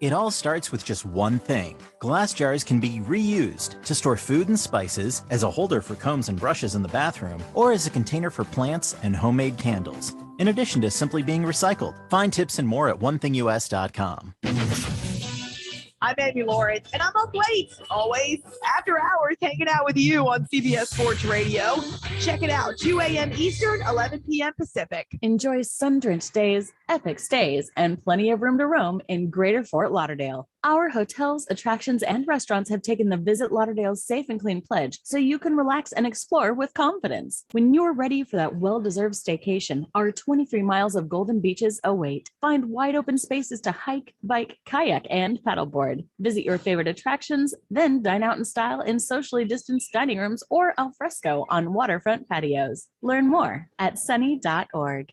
It all starts with just one thing. Glass jars can be reused to store food and spices, as a holder for combs and brushes in the bathroom, or as a container for plants and homemade candles, in addition to simply being recycled. Find tips and more at onethingus.com. I'm Amy Lawrence, and I'm up late, always after hours, hanging out with you on CBS Sports Radio. Check it out, 2 a.m. Eastern, 11 p.m. Pacific. Enjoy sun-drenched days, epic stays, and plenty of room to roam in Greater Fort Lauderdale. Our hotels, attractions, and restaurants have taken the Visit Lauderdale's Safe and Clean pledge, so you can relax and explore with confidence. When you're ready for that well-deserved staycation, our 23 miles of golden beaches await. Find wide-open spaces to hike, bike, kayak, and paddleboard. Visit your favorite attractions, then dine out in style in socially distanced dining rooms or al fresco on waterfront patios. Learn more at sunny.org.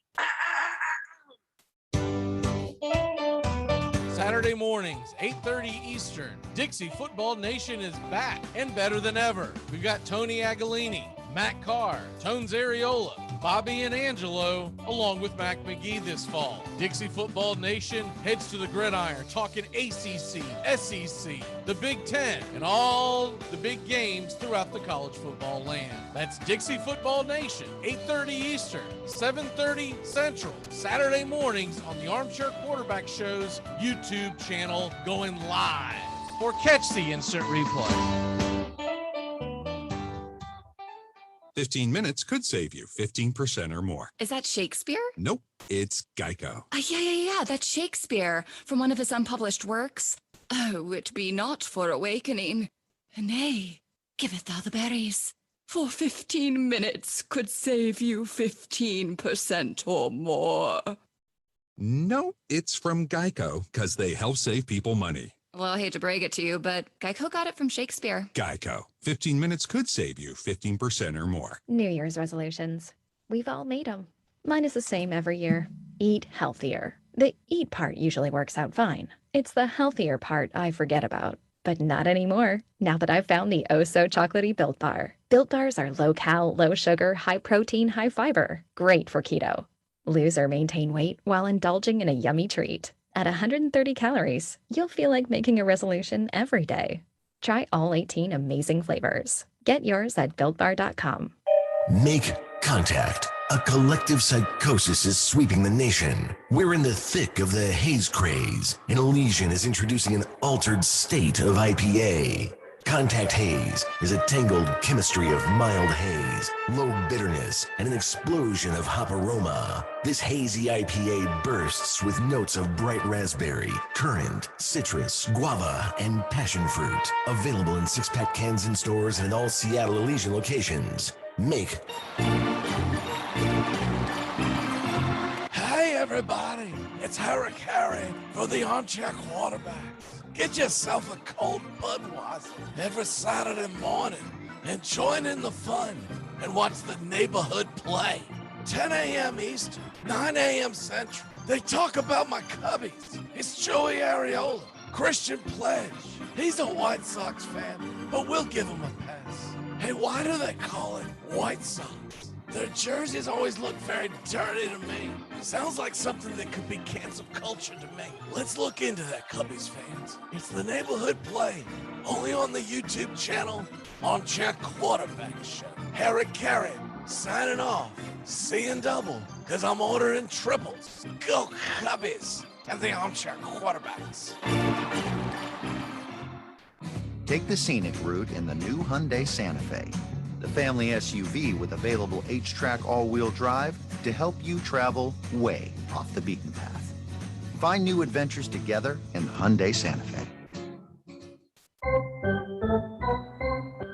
Saturday mornings, 8:30 Eastern. Dixie Football Nation is back and better than ever. We've got Tony Agolini, Matt Carr, Tones Areola, Bobby and Angelo, along with Mac McGee this fall. Dixie Football Nation heads to the gridiron, talking ACC, SEC, the Big Ten, and all the big games throughout the college football land. That's Dixie Football Nation, 8:30 Eastern, 7:30 Central, Saturday mornings on the Armchair Quarterback Show's YouTube channel, going live. Or catch the instant replay. 15 minutes could save you 15% or more. Is that Shakespeare? Nope, it's Geico. Yeah, that's Shakespeare from one of his unpublished works. Oh, it be not for awakening. Nay, giveth thou the berries. For 15 minutes could save you 15% or more. No, it's from Geico, because they help save people money. Well, I hate to break it to you, but Geico got it from Shakespeare. Geico. 15 minutes could save you 15% or more. New Year's resolutions. We've all made them. Mine is the same every year. Eat healthier. The eat part usually works out fine. It's the healthier part I forget about. But not anymore, now that I've found the oh-so-chocolatey Built Bar. Built Bars are low-cal, low-sugar, high-protein, high-fiber. Great for keto. Lose or maintain weight while indulging in a yummy treat. At 130 calories, you'll feel like making a resolution every day. Try all 18 amazing flavors. Get yours at BuiltBar.com. Make contact. A collective psychosis is sweeping the nation. We're in the thick of the haze craze, and Elysian is introducing an altered state of IPA. Contact Haze is a tangled chemistry of mild haze, low bitterness, and an explosion of hop aroma. This hazy IPA bursts with notes of bright raspberry, currant, citrus, guava, and passion fruit. Available in 6-pack cans in stores and in all Seattle Elysian locations. Make. Hey everybody, it's Harry Carey for the Armchair Quarterbacks. Get yourself a cold Budweiser every Saturday morning and join in the fun and watch the neighborhood play. 10 a.m. Eastern, 9 a.m. Central. They talk about my Cubbies. It's Joey Areola, Christian Pledge. He's a White Sox fan, but we'll give him a pass. Hey, why do they call it White Sox? Their jerseys always look very dirty to me. Sounds like something that could be cancel culture to me. Let's look into that, Cubbies fans. It's the neighborhood play, only on the YouTube channel, Armchair Quarterback Show. Harry Carey, signing off. Seeing double, because I'm ordering triples. Go Cubbies and the Armchair Quarterbacks. Take the scenic route in the new Hyundai Santa Fe. The family SUV with available H-Track all-wheel drive to help you travel way off the beaten path. Find new adventures together in the Hyundai Santa Fe.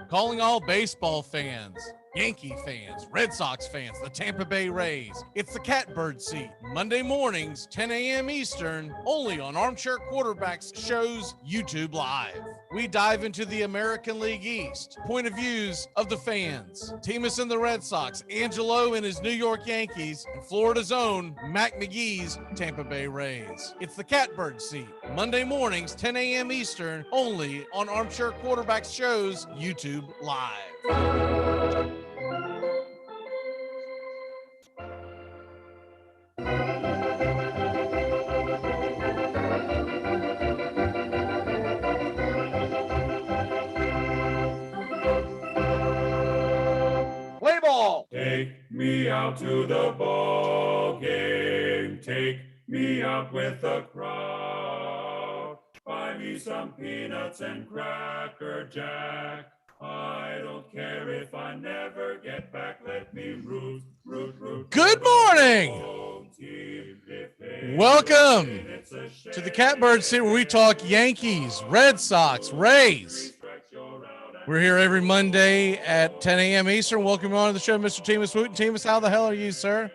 Calling all baseball fans, Yankee fans, Red Sox fans, the Tampa Bay Rays. It's the Catbird seat. Monday mornings, 10 a.m. Eastern, only on Armchair Quarterbacks Show's YouTube Live. We dive into the American League East, point of views of the fans. Teamus and the Red Sox, Angelo and his New York Yankees, and Florida's own Mac McGee's Tampa Bay Rays. It's the Catbird seat. Monday mornings, 10 a.m. Eastern, only on Armchair Quarterbacks Show's YouTube Live. Take me out to the ball game. Take me out with the crowd. Buy me some peanuts and Cracker Jack. I don't care if I never get back. Let me root. Good morning. Welcome to the Catbird seat where we talk Yankees, Red Sox, Rays. We're here every Monday at 10 a.m. Eastern. Welcome on to the show, Mr. Teamus Wooten. Teamus, how the hell are you, sir?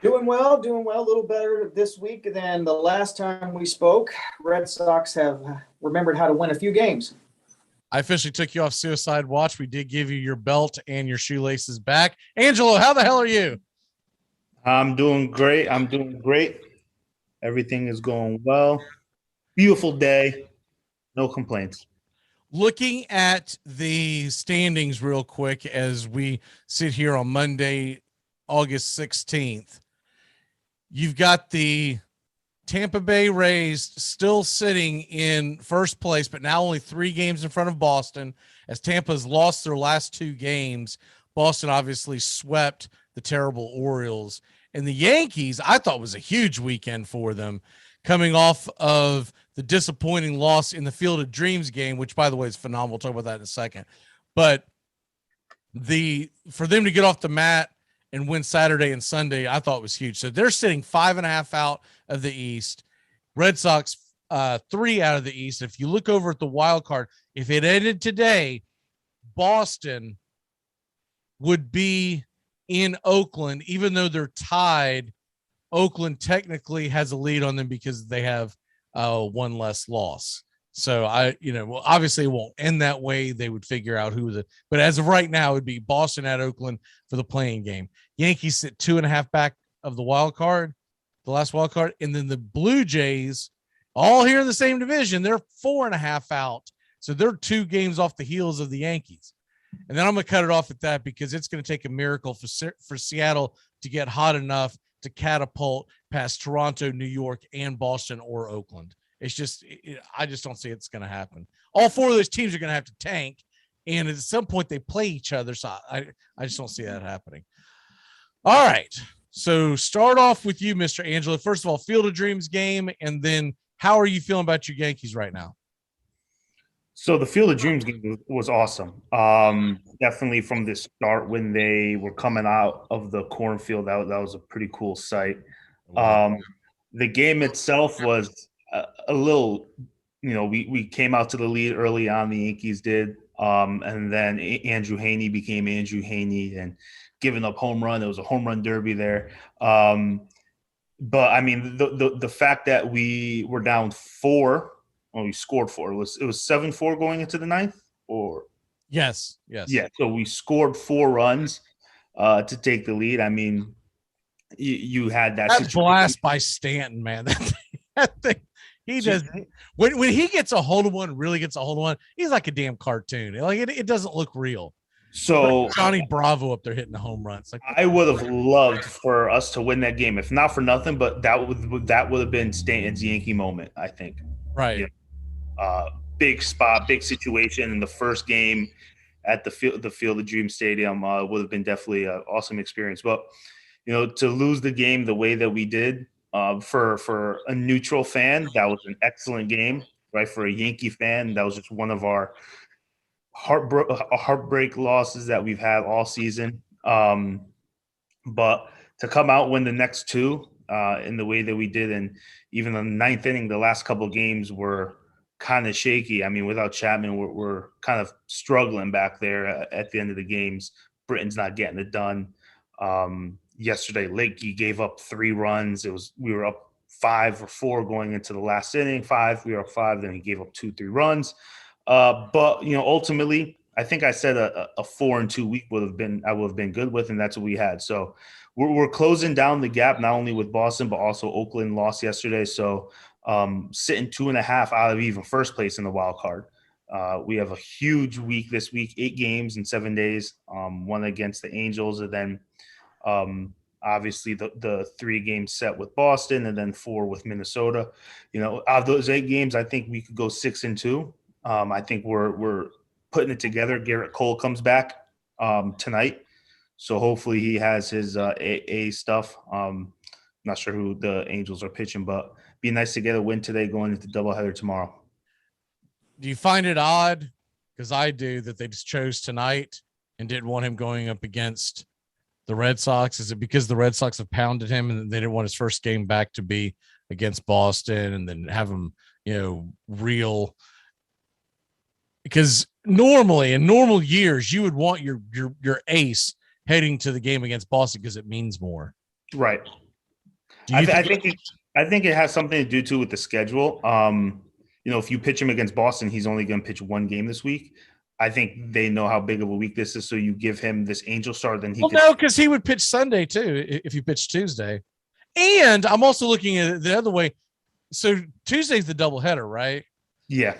Doing well. A little better this week than the last time we spoke. Red Sox have remembered how to win a few games. I officially took you off suicide watch. We did give you your belt and your shoelaces back. Angelo, how the hell are you? I'm doing great. Everything is going well. Beautiful day. No complaints. Looking at the standings real quick as we sit here on Monday, August 16th, you've got the Tampa Bay Rays still sitting in first place, but now only 3 games in front of Boston as Tampa's lost their last 2 games. Boston obviously swept the terrible Orioles. And the Yankees, I thought was a huge weekend for them, coming off of the disappointing loss in the Field of Dreams game, which, by the way, is phenomenal. We'll talk about that in a second. But for them to get off the mat and win Saturday and Sunday, I thought was huge. So they're sitting 5.5 out of the East. Red Sox 3 out of the East. If you look over at the wild card, if it ended today, Boston would be in Oakland, even though they're tied. Oakland technically has a lead on them because they have 1 less loss. So obviously it won't end that way. They would figure out but as of right now, it would be Boston at Oakland for the playing game. Yankees sit 2.5 back of the wild card, the last wild card. And then the Blue Jays, all here in the same division, they're 4.5 out. So they're 2 games off the heels of the Yankees. And then I'm going to cut it off at that because it's going to take a miracle for Seattle to get hot enough to catapult past Toronto, New York, and Boston or Oakland. It's just, I just don't see it's going to happen. All 4 of those teams are going to have to tank, and at some point they play each other. So I just don't see that happening. All right. So start off with you, Mr. Angelo. First of all, Field of Dreams game, and then how are you feeling about your Yankees right now? So the Field of Dreams game was awesome. Definitely from the start when they were coming out of the cornfield, that was a pretty cool sight. The game itself was a little, we came out to the lead early on, the Yankees did. And then Andrew Haney became Andrew Haney and giving up home run. There was a home run derby there. But I mean, the fact that we were down 4, we scored 4. It was 7-4 going into the 9th, or yes. Yeah. So we scored 4 runs to take the lead. I mean, you had that blast by Stanton, man. That thing, he does when he gets a hold of one, really gets a hold of one. He's like a damn cartoon. Like it doesn't look real. So Johnny Bravo up there hitting the home runs. Like, I would have loved for us to win that game, if not for nothing, but that would have been Stanton's Yankee moment, I think. Right. Big spot, big situation in the first game at the Field of Dreams Stadium would have been definitely an awesome experience. But to lose the game the way that we did, for a neutral fan, that was an excellent game, right? For a Yankee fan, that was just one of our heartbreak losses that we've had all season. But to come out win the next 2 in the way that we did, and even the 9th inning, the last couple of games were kind of shaky. I mean, without Chapman, we're kind of struggling back there at the end of the games. Britton's not getting it done. Yesterday, Lakey gave up 3 runs. We were up 5 or 4 going into the last inning. 5, we were up 5. Then he gave up 2-3 runs. But ultimately, I think I said a 4-2 week I would have been good with, and that's what we had. So we're closing down the gap not only with Boston but also Oakland lost yesterday. So sitting 2.5 out of even first place in the wild card. We have a huge week this week, 8 games in 7 days. 1 against the Angels, and then obviously the 3 game set with Boston, and then 4 with Minnesota. Out of those 8 games, I think we could go 6-2. I think we're putting it together. Garrett Cole comes back tonight, So hopefully he has his A stuff. Not sure who the Angels are pitching, but be nice to get a win today going into doubleheader tomorrow. Do you find it odd? Because I do, that they just chose tonight and didn't want him going up against the Red Sox. Is it because the Red Sox have pounded him and they didn't want his first game back to be against Boston and then have him, real? Because normally in normal years, you would want your ace heading to the game against Boston because it means more. Right. I think it has something to do too with the schedule. If you pitch him against Boston, he's only going to pitch one game this week. I think they know how big of a week this is, so you give him this Angel start, then he. Well, no, because he would pitch Sunday too if you pitch Tuesday. And I'm also looking at it the other way. So Tuesday's the doubleheader, right? Yeah.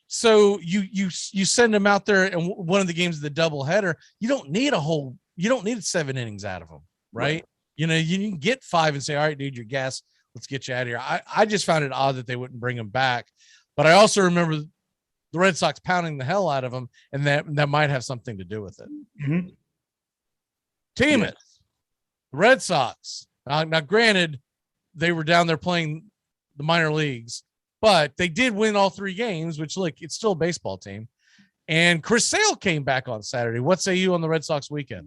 So you send him out there, and one of the games of the doubleheader, you don't need 7 innings out of him, right? You can get 5 and say, all right, dude, you're gas. Let's get you out of here. I just found it odd that they wouldn't bring him back. But I also remember the Red Sox pounding the hell out of him, and that might have something to do with it. Mm-hmm. Team it. The Red Sox. Now, granted, they were down there playing the minor leagues, but they did win all 3 games, which, look, it's still a baseball team. And Chris Sale came back on Saturday. What say you on the Red Sox weekend?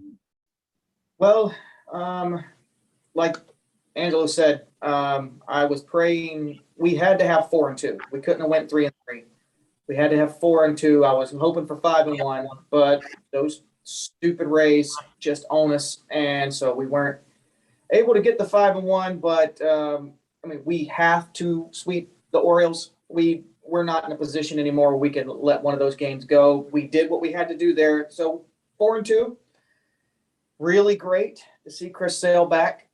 Well, like Angelo said, I was praying we had to have 4-2. We couldn't have went 3-3. We had to have 4-2. I was hoping for 5-1, but those stupid Rays just own us, and so we weren't able to get the 5-1. But we have to sweep the Orioles. We're not in a position anymore where we can let one of those games go. We did what we had to do there. So 4-2, really great to see Chris Sale back.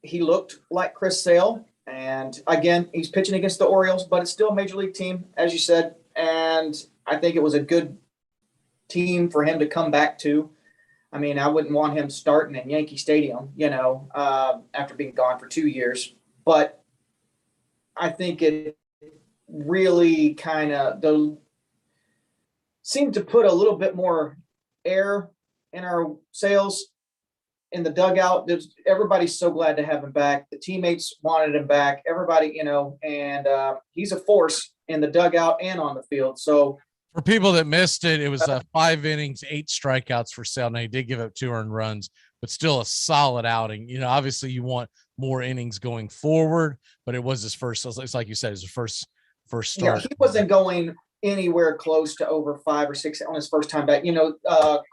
He looked like Chris Sale. And again, he's pitching against the Orioles, but it's still a major league team, as you said. And I think it was a good team for him to come back to. I mean, I wouldn't want him starting in Yankee Stadium, after being gone for 2 years. But I think it really kind of seemed to put a little bit more air in our sails in the dugout. Everybody's so glad to have him back. The teammates wanted him back. Everybody, and he's a force in the dugout and on the field. So for people that missed it, it was 5 innings, 8 strikeouts for Sale. Now he did give up 2 earned runs, but still a solid outing. Obviously you want more innings going forward, but it was his first. It's like you said, his first start. Yeah, he wasn't going anywhere close to over 5 or 6 on his first time back.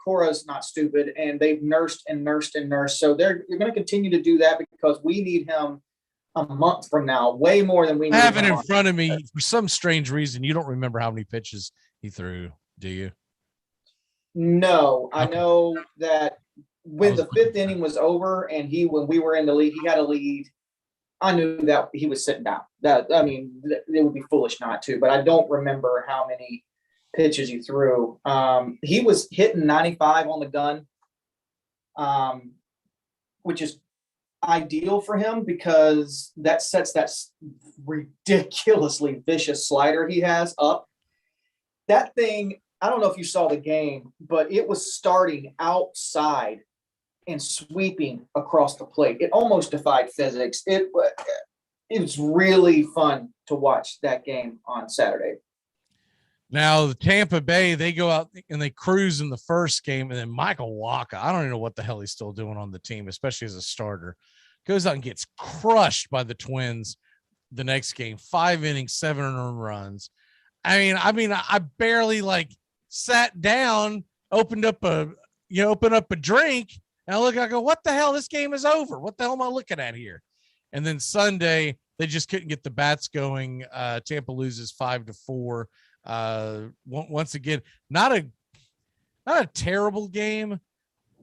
Cora's not stupid, and they've nursed and nursed and nursed. So you're going to continue to do that because we need him a month from now, way more than we need. I have it in front of me. For some strange reason, you don't remember how many pitches he threw, do you? No, I know that when the 5th inning was over and when we were in the lead, he had a lead. I knew that he was sitting down. It would be foolish not to, but I don't remember how many pitches he threw. He was hitting 95 on the gun, which is ideal for him because that sets that ridiculously vicious slider he has up. That thing, I don't know if you saw the game, but it was starting outside and sweeping across the plate. It almost defied physics. It was really fun to watch that game on Saturday. Now, the Tampa Bay, they go out and they cruise in the first game, and then Michael Wacha, I don't even know what the hell he's still doing on the team, especially as a starter, goes out and gets crushed by the Twins the next game. 5 innings, 7 earned runs. I barely sat down, opened up a drink, and I go, what the hell? This game is over. What the hell am I looking at here? And then Sunday, they just couldn't get the bats going. Tampa loses 5-4. Once again, not a terrible game,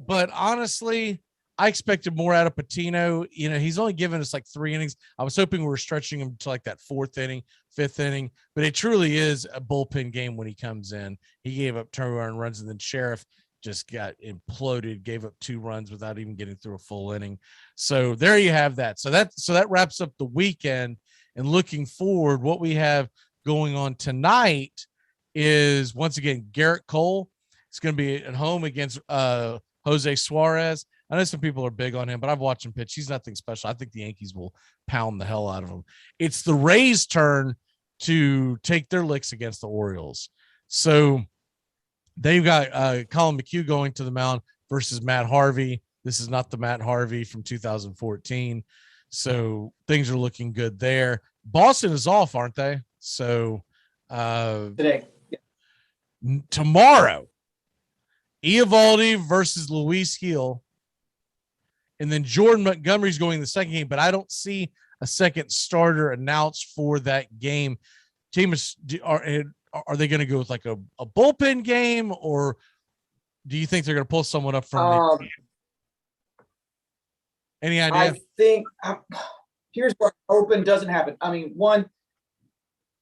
but honestly, I expected more out of Patino. He's only given us 3 innings. I was hoping we were stretching him to that 4th inning, 5th inning, but it truly is a bullpen game when he comes in. He gave up 2 earned runs, and then Sheriff just got imploded, gave up 2 runs without even getting through a full inning. So there you have that. So that wraps up the weekend. And looking forward, what we have going on tonight is once again Garrett Cole It's going to be at home against Jose Suarez. I know some people are big on him, but I've watched him pitch. He's nothing special. I think the Yankees will pound the hell out of him. It's the Rays' turn to take their licks against the Orioles. So they've got Colin McHugh going to the mound versus Matt Harvey. This is not the Matt Harvey from 2014. So things are looking good there. Boston is off, aren't they? So Today. Tomorrow, Eovaldi versus Luis Gil. And then Jordan Montgomery's going the second game, but I don't see a second starter announced for that game. Are they going to go with like a bullpen game, or do you think they're going to pull someone up from any idea? I think here's what open doesn't happen. I mean, one,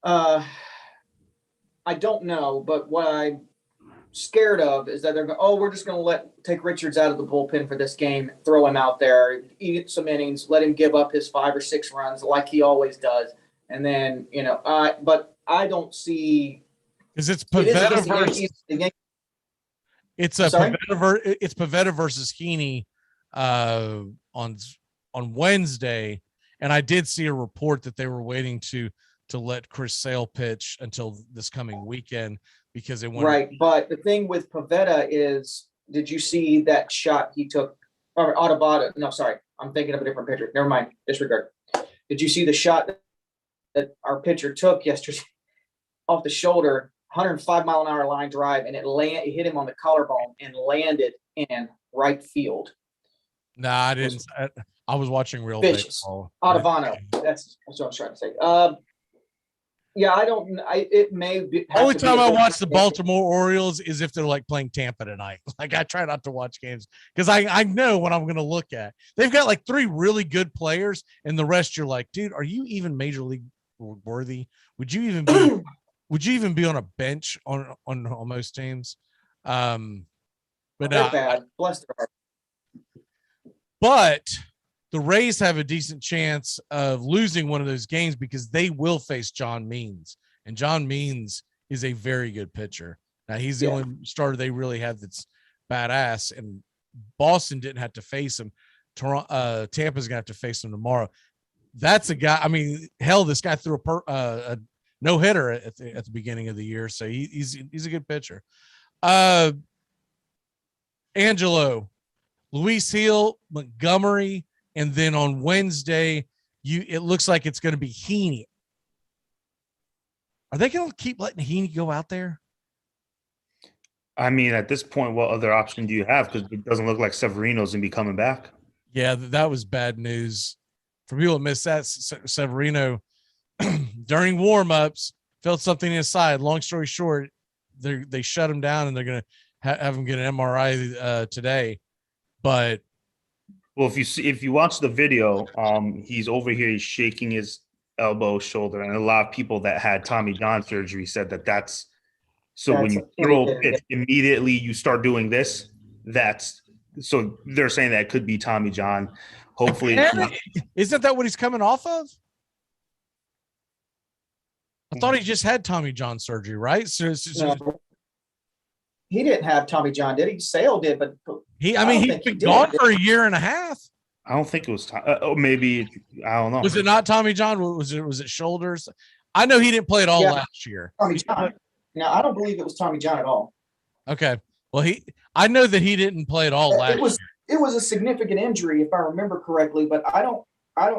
I don't know, but what I'm scared of is that they're going, we're just going to take Richards out of the bullpen for this game, throw him out there, eat some innings, let him give up his 5 or 6 runs like he always does. And then, but I don't see. Because it's Pivetta versus. It's Pivetta versus Heaney on Wednesday, and I did see a report that they were waiting to let Chris Sale pitch until this coming weekend because they wanted. Right, but the thing with Pivetta is, did you see that shot he took? Or Audubon? No, sorry, I'm thinking of a different pitcher. Never mind, disregard. Did you see the shot that our pitcher took yesterday off the shoulder, 105-mile-an-hour line drive, and it hit him on the collarbone and landed in right field? Nah, I didn't. I was watching real baseball. Ottavano. That's what I was trying to say. Yeah, I don't. It may be. Only time I watch the Baltimore Orioles is if they're like playing Tampa tonight. Like I try not to watch games because I know what I'm going to look at. They've got like 3 really good players, and the rest you're like, dude, are you even major league worthy? Would you even be on a bench on most teams? But bad. Bless their heart. But the Rays have a decent chance of losing one of those games because they will face John Means, and John Means is a very good pitcher. Now he's the only starter they really have that's badass, and Boston didn't have to face him. Tampa's gonna have to face him tomorrow. That's a guy. I mean, hell, this guy threw a no hitter at the beginning of the year, so he's a good pitcher. Angelo, Luis Gil, Montgomery, and then on Wednesday, it looks like it's going to be Heaney. Are they going to keep letting Heaney go out there? I mean, at this point, what other option do you have? Because it doesn't look like Severino's going to be coming back. Yeah, that was bad news. For people that missed that, Severino, during warm-ups, felt something in his side. Long story short, they shut him down, and they're going to have him get an MRI today. But well, if you watch the video, he's over here, he's shaking his elbow, shoulder, and a lot of people that had Tommy John surgery said that's when you throw a pitch, immediately you start doing this. So they're saying that it could be Tommy John. Hopefully, isn't that what he's coming off of? I thought he just had Tommy John surgery, right? No, he didn't have Tommy John, did he? Sale did, but he's been gone for a year and a half. I don't think it was. Maybe I don't know. Was it not Tommy John? Was it shoulders? I know he didn't play at all last year. Tommy John. No, I don't believe it was Tommy John at all. Okay. Well, I know that he didn't play at all last year. It was a significant injury, if I remember correctly, but I don't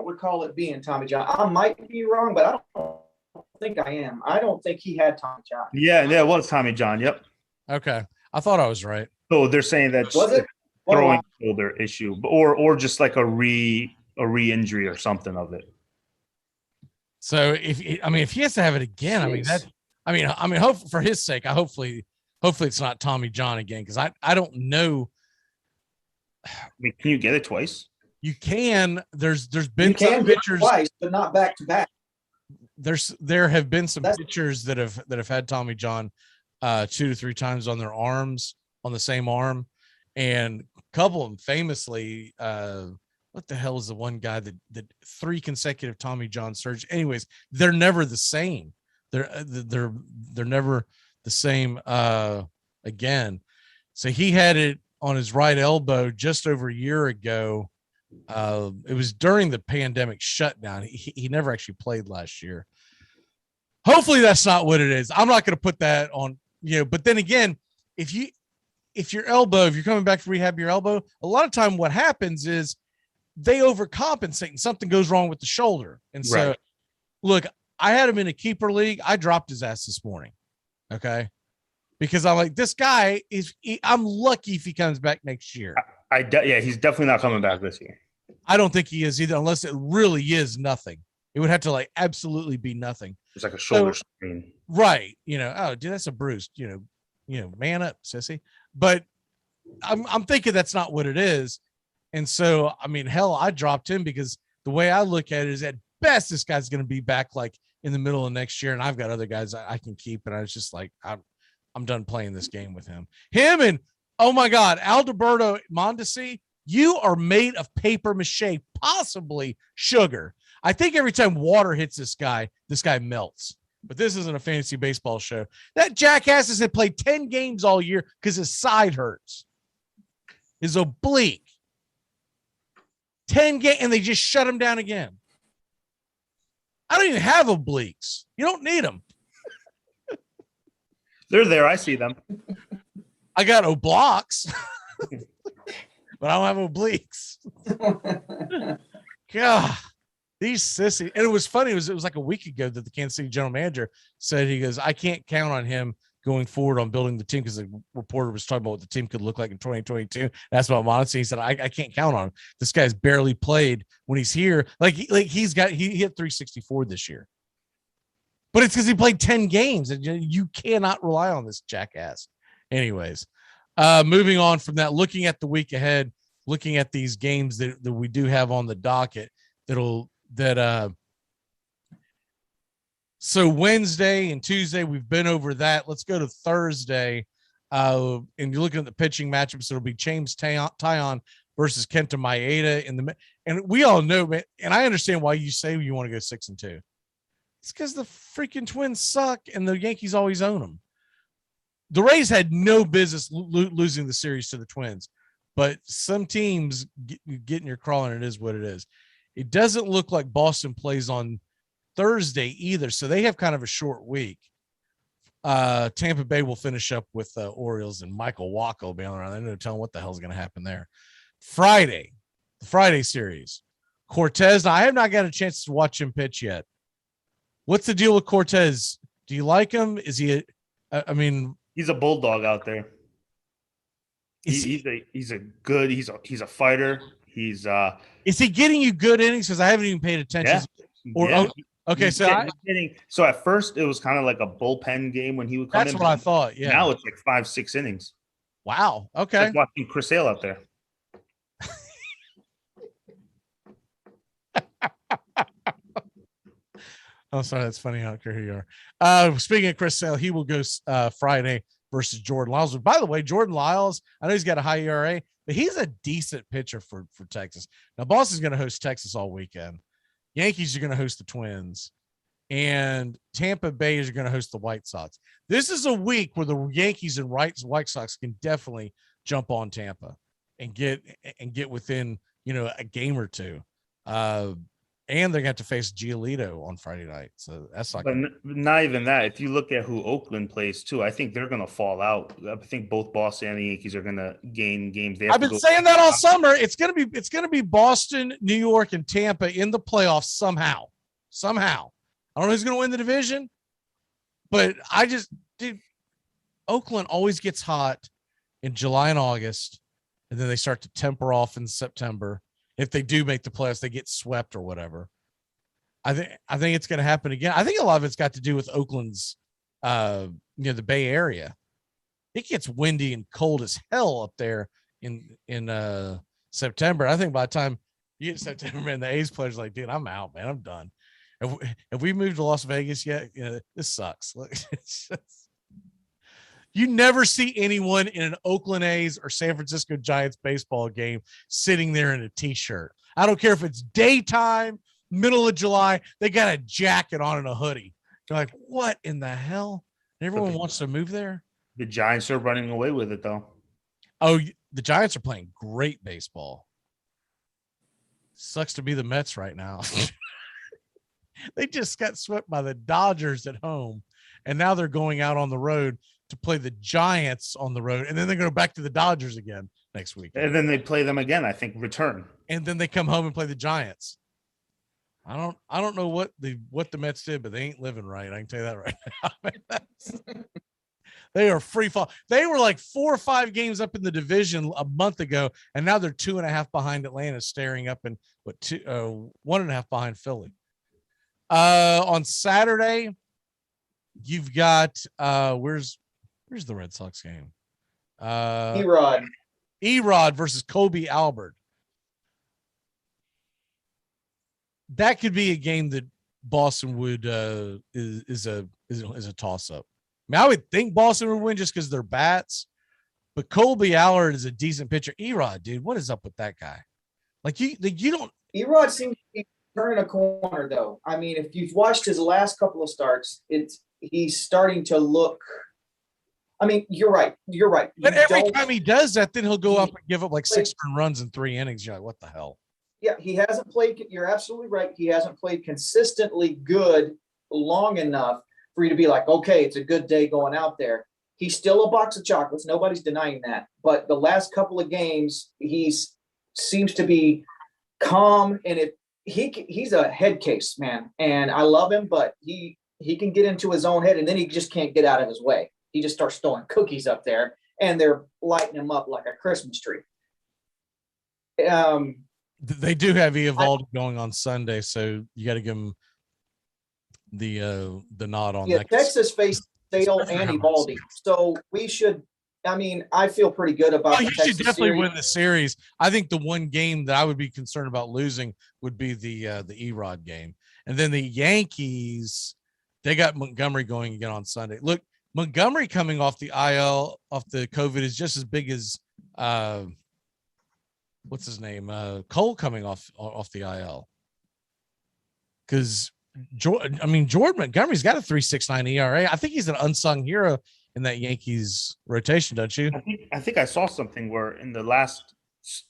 recall it being Tommy John. I might be wrong, but I don't think I am. I don't think he had Tommy John. Yeah, it was Tommy John. Yep. Okay. I thought I was right. So they're saying that's a throwing shoulder issue, or just like a re-injury or something of it. So if he has to have it again, hope for his sake, hopefully it's not Tommy John again, because I don't know. I mean, can you get it twice? You can. There's been some pitchers twice, but not back to back. There have been some pitchers that have had Tommy John 2 to 3 times on their arms, on the same arm, and a couple of them famously. What the hell is the one guy that 3 consecutive Tommy John surgeries? Anyways, they're never the same. They're never the same again. So he had it on his right elbow just over a year ago. It was during the pandemic shutdown. He never actually played last year. Hopefully that's not what it is. I'm not going to put that on, but then again, if you're coming back to rehab your elbow, a lot of time what happens is they overcompensate and something goes wrong with the shoulder. And so look, I had him in a keeper league. I dropped his ass this morning. Okay. Because I'm like, this guy I'm lucky if he comes back next year. He's definitely not coming back this year. I don't think he is either, unless it really is nothing. It would have to absolutely be nothing. It's like a shoulder strain. Right. Oh, dude, that's a bruise, man up, sissy. But I'm thinking that's not what it is. And so, I mean, hell, I dropped him because the way I look at it is at best, this guy's going to be back in the middle of next year. And I've got other guys I can keep. And I was just like, I'm done playing this game with him. And oh my God, Alberto Mondesi, you are made of paper mache, possibly sugar. I think every time water hits this guy melts. But this isn't a fantasy baseball show. That jackass has played 10 games all year because his side hurts. His oblique. 10 games, and they just shut him down again. I don't even have obliques. You don't need them. They're there. I see them. I got oblocks, but I don't have obliques. God, these sissy. And it was funny. It was like a week ago that the Kansas City general manager said, he goes, I can't count on him going forward on building the team, because the reporter was talking about what the team could look like in 2022. That's about Mondesi. He said, I can't count on him. This guy's barely played when he's here. He hit 364 this year. But it's because he played 10 games, and you cannot rely on this jackass. Anyways, moving on from that, looking at the week ahead, looking at these games that we do have on the docket, so Wednesday and Tuesday, we've been over that. Let's go to Thursday. And you're looking at the pitching matchups. It'll be James Tyon versus Kenta Maeda and we all know, man, and I understand why you say you want to go 6-2. It's because the freaking Twins suck and the Yankees always own them. The Rays had no business losing the series to the Twins, but some teams get in your craw, and it is what it is. It doesn't look like Boston plays on Thursday either, so they have kind of a short week. Tampa Bay will finish up with the Orioles, and Michael Wacha will be on around. I don't know telling what the hell's going to happen there. The Friday series, Cortez. Now, I have not got a chance to watch him pitch yet. What's the deal with Cortez? Do you like him? Is he? He's a bulldog out there. He's a fighter. Is he getting you good innings? Because I haven't even paid attention. Okay, so at first it was kind of like a bullpen game when he would come in. That's what I thought. Yeah. Now it's like 5-6 innings. Wow. Okay. It's like watching Chris Sale out there. Oh, sorry. That's funny. I don't care who you are. Speaking of Chris Sale, he will go Friday versus Jordan Lyles. By the way, Jordan Lyles, I know he's got a high ERA, but he's a decent pitcher for Texas. Now, Boston's going to host Texas all weekend. Yankees are going to host the Twins, and Tampa Bay is going to host the White Sox. This is a week where the Yankees and White Sox can definitely jump on Tampa and get within, a game or two. And they're going to have to face Giolito on Friday night. So that's not. But not even that. If you look at who Oakland plays too, I think they're going to fall out. I think both Boston and the Yankees are going to gain games. I've been saying that all summer. It's going to be Boston, New York, and Tampa in the playoffs somehow. I don't know who's going to win the division, but Oakland always gets hot in July and August, and then they start to temper off in September. If they do make the playoffs, they get swept or whatever. I think it's going to happen again. I think a lot of it's got to do with Oakland's, the Bay Area. It gets windy and cold as hell up there in September. I think by the time you get September, man, the A's players are like, dude, I'm out, man. I'm done. Have we moved to Las Vegas yet? This sucks. It's just, you never see anyone in an Oakland A's or San Francisco Giants baseball game sitting there in a t-shirt. I don't care if it's daytime, middle of July, they got a jacket on and a hoodie. They're like, what in the hell? Everyone wants to move there. The Giants are running away with it, though. Oh, the Giants are playing great baseball. Sucks to be the Mets right now. They just got swept by the Dodgers at home, and now they're going out on the road to play the Giants on the road, and then they're going to go back to the Dodgers again next week. And then they play them again, I think, return. And then they come home and play the Giants. I don't know what the Mets did, but they ain't living right. I can tell you that right now. They are free fall. They were like 4 or 5 games up in the division a month ago, and now they're 2.5 behind Atlanta, staring up and 1.5 behind Philly. On Saturday, you've got where's the Red Sox game? Erod versus Kobe Albert. That could be a game that Boston would is a toss up. I mean, I would think Boston would win just because they're bats, but Colby Allard is a decent pitcher. Erod, dude, what is up with that guy? Like you don't. Erod seems to be turning a corner, though. I mean, if you've watched his last couple of starts, he's starting to look. I mean, you're right. But every time he does that, then he'll go up and give up like 6 runs in 3 innings. You're like, what the hell? Yeah, he hasn't played. You're absolutely right. He hasn't played consistently good long enough for you to be like, okay, it's a good day going out there. He's still a box of chocolates. Nobody's denying that. But the last couple of games, seems to be calm, and he's a head case, man. And I love him, but he can get into his own head, and then he just can't get out of his way. He just starts throwing cookies up there, and they're lighting him up like a Christmas tree. They do have Eovaldi going on Sunday, so you got to give him the nod on that. Texas faced Sale and Eovaldi, so we should. I mean, I feel pretty good about. You should definitely win the series. I think the one game that I would be concerned about losing would be the Erod game, and then the Yankees. They got Montgomery going again on Sunday. Look, Montgomery coming off the IL off the COVID is just as big as what's his name? Cole coming off the IL. Because Jordan Montgomery's got a 3.69 ERA. I think he's an unsung hero in that Yankees rotation, don't you? I think I saw something where in the last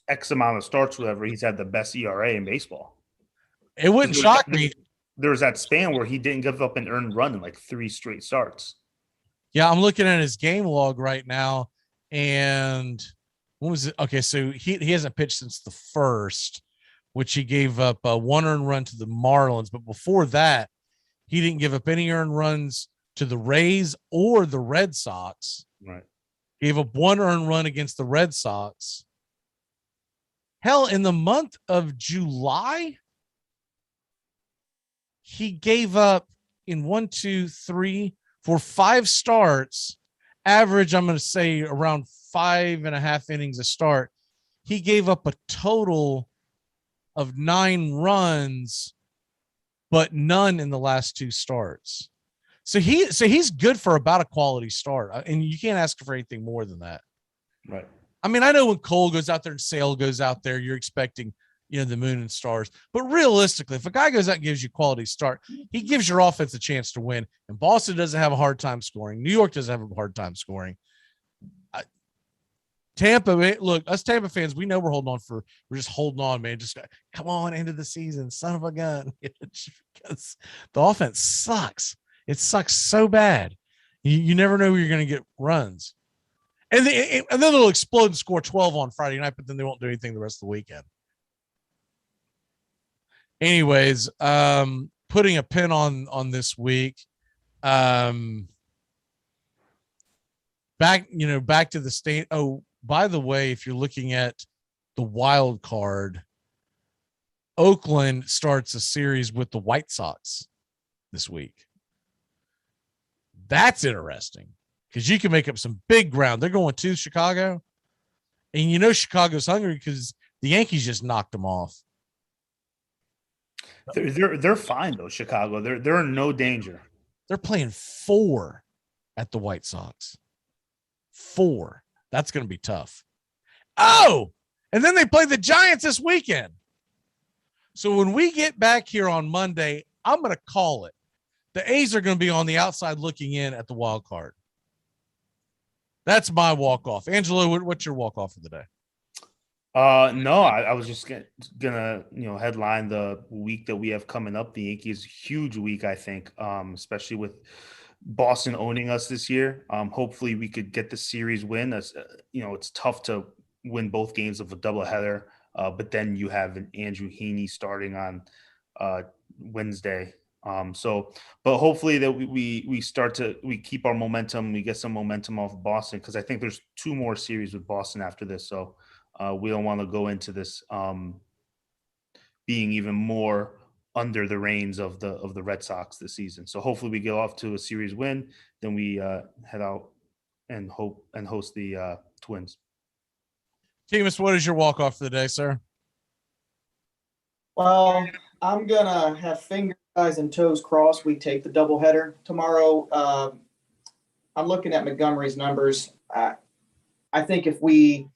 X amount of starts, whatever, he's had the best ERA in baseball. It wouldn't shock me. There was that span where he didn't give up an earned run in like 3 straight starts. Yeah, I'm looking at his game log right now, and what was it? Okay, so he hasn't pitched since the 1st, which he gave up 1 earned run to the Marlins. But before that, he didn't give up any earned runs to the Rays or the Red Sox. Right. Gave up 1 earned run against the Red Sox. Hell, in the month of July, he gave up in 1, 2, 3, 4, 5 starts, average, I'm going to say around 5.5 innings a start. He gave up a total of 9 runs, but none in the last 2 starts. So he's good for about a quality start, and you can't ask for anything more than that. Right. I mean, I know when Cole goes out there and Sale goes out there, you're expecting, the moon and stars. But realistically, if a guy goes out and gives you quality start, he gives your offense a chance to win. And Boston doesn't have a hard time scoring. New York doesn't have a hard time scoring. Tampa, look, us Tampa fans, we know we're just holding on, man. Just come on into the season, son of a gun. Because the offense sucks. It sucks so bad. You never know where you're going to get runs. And then they'll explode and score 12 on Friday night, but then they won't do anything the rest of the weekend. Anyways, putting a pin on this week. Back to the state. Oh, by the way, if you're looking at the wild card, Oakland starts a series with the White Sox this week. That's interesting because you can make up some big ground. They're going to Chicago, and Chicago's hungry because the Yankees just knocked them off. They're fine though, Chicago. They're in no danger. They're playing 4 at the White Sox. 4. That's going to be tough. Oh, and then they play the Giants this weekend. So when we get back here on Monday, I'm going to call it. The A's are going to be on the outside looking in at the wild card. That's my walk-off. Angelo, what's your walk-off of the day? No, I was just gonna headline the week that we have coming up. The Yankees huge week, I think, especially with Boston owning us this year. Hopefully we could get the series win. As it's tough to win both games of a doubleheader, but then you have an Andrew Heaney starting on Wednesday. But hopefully that we keep our momentum. We get some momentum off of Boston, because I think there's 2 more series with Boston after this. So we don't want to go into this being even more under the reins of the Red Sox this season. So hopefully we get off to a series win, then we head out and host the Twins. Teamus, what is your walk-off for the day, sir? Well, I'm gonna have fingers, eyes, and toes crossed. We take the doubleheader tomorrow. I'm looking at Montgomery's numbers. I think if we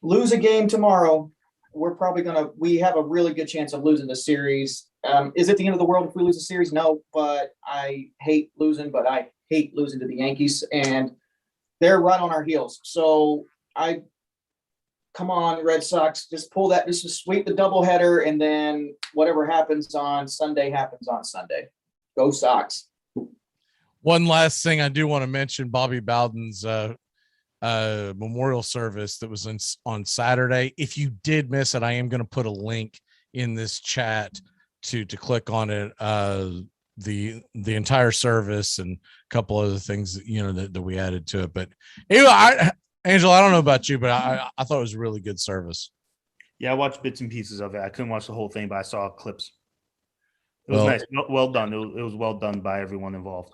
lose a game tomorrow, we have a really good chance of losing the series. Is it the end of the world if we lose a series? No, but I hate losing to the Yankees, and they're right on our heels. So come on, Red Sox, just sweep the doubleheader, and then whatever happens on Sunday happens on Sunday. Go Sox. One last thing I do want to mention, Bobby Bowden's memorial service that was on Saturday. If you did miss it, I am going to put a link in this chat to click on it. The entire service and a couple other things that we added to it. But anyway, Angela, I don't know about you, but I thought it was a really good service. Yeah, I watched bits and pieces of it. I couldn't watch the whole thing, but I saw clips. It was nice. Well done. It was well done by everyone involved.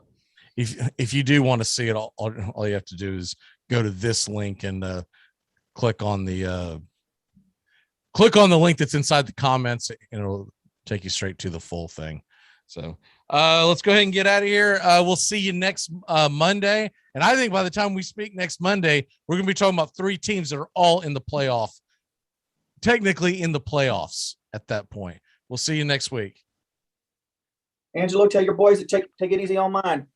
If you do want to see it, all you have to do is go to this link and click on the link that's inside the comments, and it'll take you straight to the full thing. So let's go ahead and get out of here. We'll see you next Monday. And I think by the time we speak next Monday, we're going to be talking about 3 teams that are all in the playoff, technically in the playoffs at that point. We'll see you next week. Angelo, tell your boys to take it easy on mine.